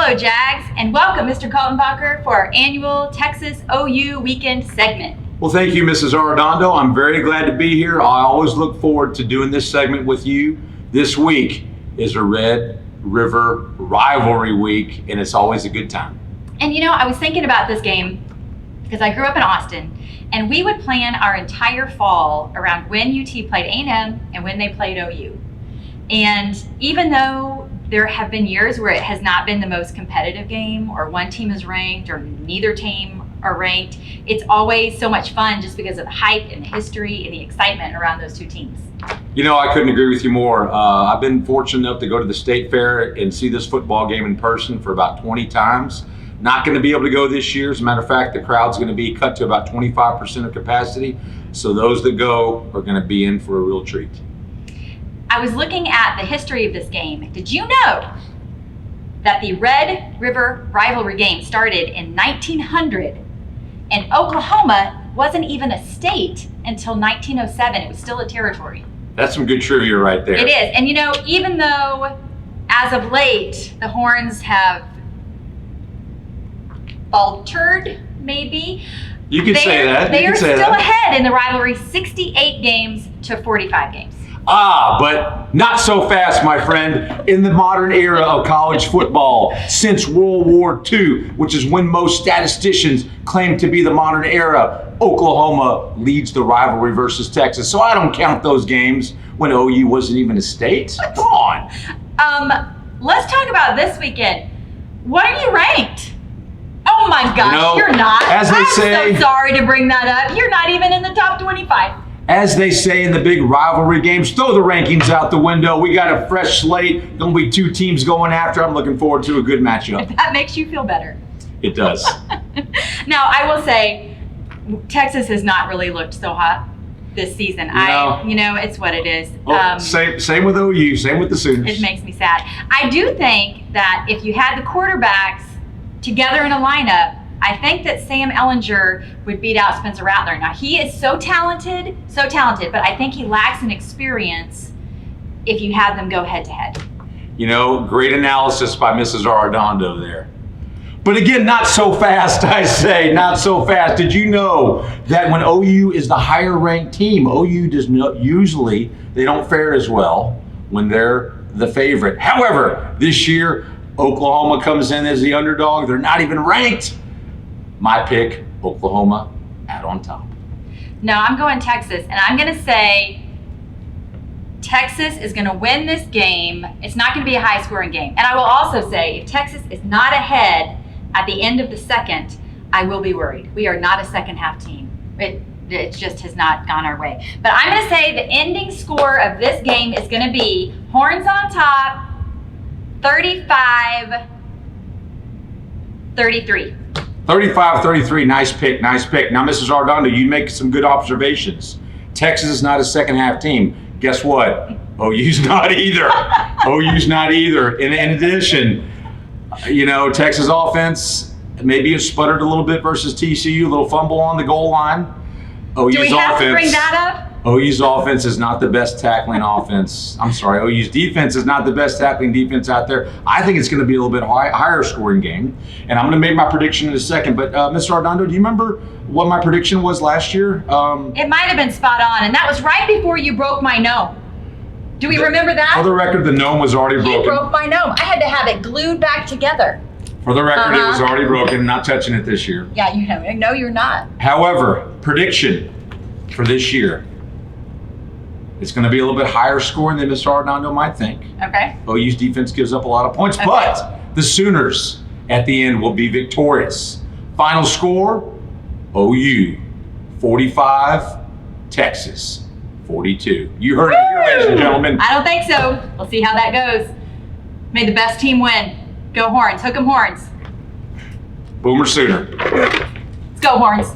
Hello, Jags, and welcome, Mr. Kaltenbacher, for our annual Texas OU Weekend segment. Well, thank you, Mrs. Arredondo. I'm very glad to be here. I always look forward to doing this segment with you. This week is a Red River Rivalry week, and it's always a good time. And you know, I was thinking about this game because I grew up in Austin, and we would plan our entire fall around when UT played A&M and when they played OU. And even though there have been years where it has not been the most competitive game, or one team is ranked or neither team are ranked, it's always so much fun just because of the hype and the history and the excitement around those two teams. You know, I couldn't agree with you more. I've been fortunate enough to go to the State Fair and see this football game in person for about 20 times. Not going to be able to go this year. As a matter of fact, the crowd's going to be cut to about 25% of capacity. So those that go are going to be in for a real treat. I was looking at the history of this game. Did you know that the Red River Rivalry game started in 1900 and Oklahoma wasn't even a state until 1907? It was still a territory. That's some good trivia right there. It is. And you know, even though as of late the Horns have faltered, maybe, You could say that. They You are could say still that. ahead in the rivalry, 68 games to 45 games. But not so fast, my friend. In the modern era of college football, since World War II, which is when most statisticians claim to be the modern era, Oklahoma leads the rivalry versus Texas. So I don't count those games when OU wasn't even a state. Come on. Let's talk about this weekend. What are you ranked? Oh my gosh, You know, you're not. as they say- I'm so sorry to bring that up. You're not even in the top 25. As they say in the big rivalry games, throw the rankings out the window. We got a fresh slate. Gonna be two teams going after. I'm looking forward to a good matchup. If that makes you feel better. It does. Now, I will say, Texas has not really looked so hot this season. It's what it is. Same with OU. Same with the Sooners. It makes me sad. I do think that if you had the quarterbacks together in a lineup, I think that Sam Ehlinger would beat out Spencer Rattler. Now, he is so talented, but I think he lacks an experience if you have them go head to head. You know, great analysis by Mrs. Arredondo there. But again, not so fast, I say, not so fast. Did you know that when OU is the higher ranked team, OU does not usually, they don't fare as well when they're the favorite. However, this year, Oklahoma comes in as the underdog. They're not even ranked. My pick, Oklahoma, out on top. No, I'm going Texas, and I'm going to say Texas is going to win this game. It's not going to be a high-scoring game. And I will also say, if Texas is not ahead at the end of the second, I will be worried. We are not a second-half team. It just has not gone our way. But I'm going to say the ending score of this game is going to be Horns on top, 35-33. 35-33, nice pick. Now, Mrs. Arredondo, you make some good observations. Texas is not a second half team. Guess what? OU's not either. OU's not either. In addition, you know, Texas offense maybe it sputtered a little bit versus TCU, a little fumble on the goal line. OU's Do we have to bring that up? OU's offense is not the best tackling offense. I'm sorry, OU's defense is not the best tackling defense out there. I think it's going to be a little bit higher scoring game. And I'm going to make my prediction in a second. But Mr. Arredondo, do you remember what my prediction was last year? It might have been spot on, and that was right before you broke my gnome. Do we remember that? For the record, the gnome was already broken. You broke my gnome. I had to have it glued back together. For the record, It was already broken. Not touching it this year. Yeah, you know. No, you're not. However, prediction for this year. It's going to be a little bit higher scoring than Mr. Arredondo might think. Okay. OU's defense gives up a lot of points, Okay. but the Sooners at the end will be victorious. Final score, OU 45, Texas 42. You heard it here, ladies and gentlemen. I don't think so. We'll see how that goes. May the best team win. Go Horns. Hook 'em Horns. Boomer Sooner. Let's go Horns.